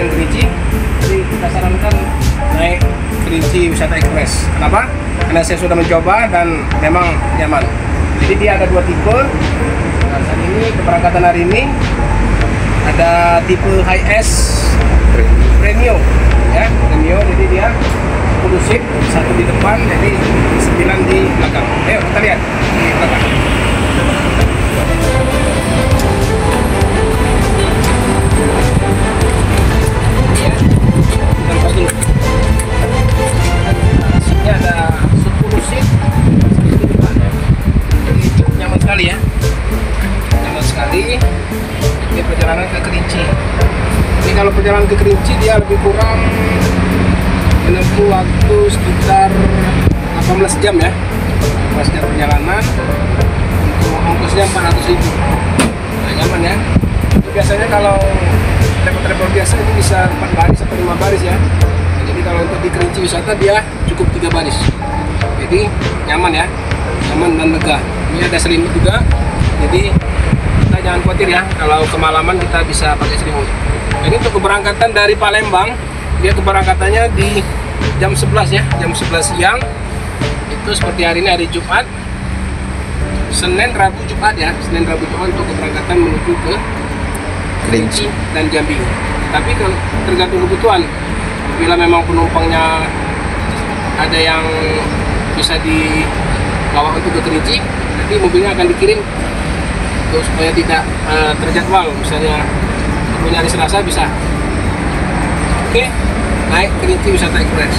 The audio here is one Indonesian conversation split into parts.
Stasiun Kerinci. Jadi kita sarankan naik Kerinci Wisata Express. Kenapa? Karena saya sudah mencoba dan memang nyaman. Jadi dia ada 2 tipe. Nah, saat ini keberangkatan hari ini ada tipe High S Premium, ya Premium. Jadi dia 10 seat, 1 di depan, jadi 9 di belakang. Ayo kita lihat di belakang. Seatnya ada 10 seat, 1 di depan. Jadi cukup nyaman sekali ya. Nyaman sekali. Ini perjalanan ke Kerinci. Ini kalau perjalanan ke Kerinci dia lebih kurang menempuh waktu sekitar 18 jam ya. 18 jam perjalanan. Untuk ongkosnya 400.000. Nah, nyaman ya. Itu biasanya kalau travel biasa itu bisa 4 baris atau 5 baris ya. Nah, jadi kalau untuk di Kerinci wisata dia cukup 3 baris. Jadi nyaman ya. Nyaman dan megah. Ini ada selimut juga. Jadi kita jangan khawatir ya, kalau kemalaman kita bisa pakai selimut. Ini untuk keberangkatan dari Palembang, dia keberangkatannya di jam 11 ya, jam 11 siang. Itu seperti hari ini hari Jumat, Senin, Rabu, Jumat ya, Senin, Rabu, Jumat untuk keberangkatan menuju ke Kerinci dan Jambi. Tapi kalau tergantung kebutuhan, bila memang penumpangnya ada yang bisa dibawa untuk ke Kerinci, nanti mobilnya akan dikirim supaya tidak terjadwal, misalnya punya hari Selasa bisa. Oke, naik Kerinci Wisata Express.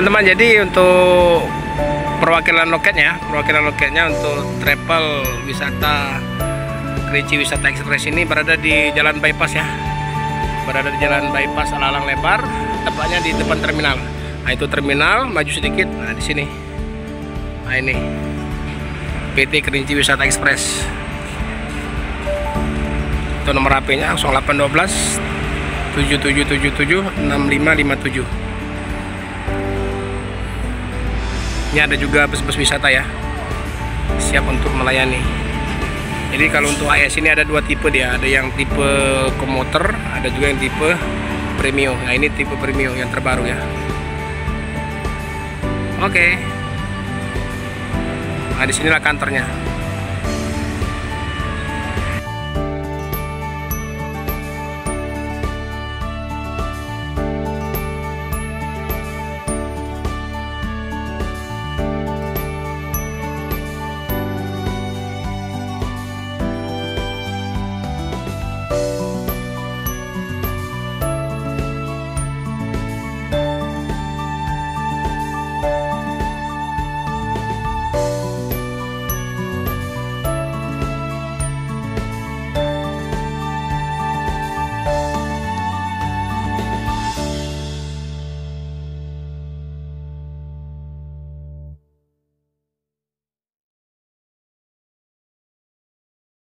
Teman-teman, jadi untuk perwakilan loketnya untuk travel wisata Kerinci Wisata Express ini berada di Jalan Bypass ya, berada di Jalan Bypass Alalang Lebar, tepatnya di depan terminal. Nah, itu terminal, maju sedikit, nah di sini, nah ini PT Kerinci Wisata Express. Itu nomor HP-nya 0812 7777 6557. Ini ada juga bus-bus wisata ya, siap untuk melayani. Jadi kalau untuk AS ini ada 2 tipe dia, ada yang tipe komuter, ada juga yang tipe premium. Nah, ini tipe premium yang terbaru ya. Oke. Nah, disinilah kantornya.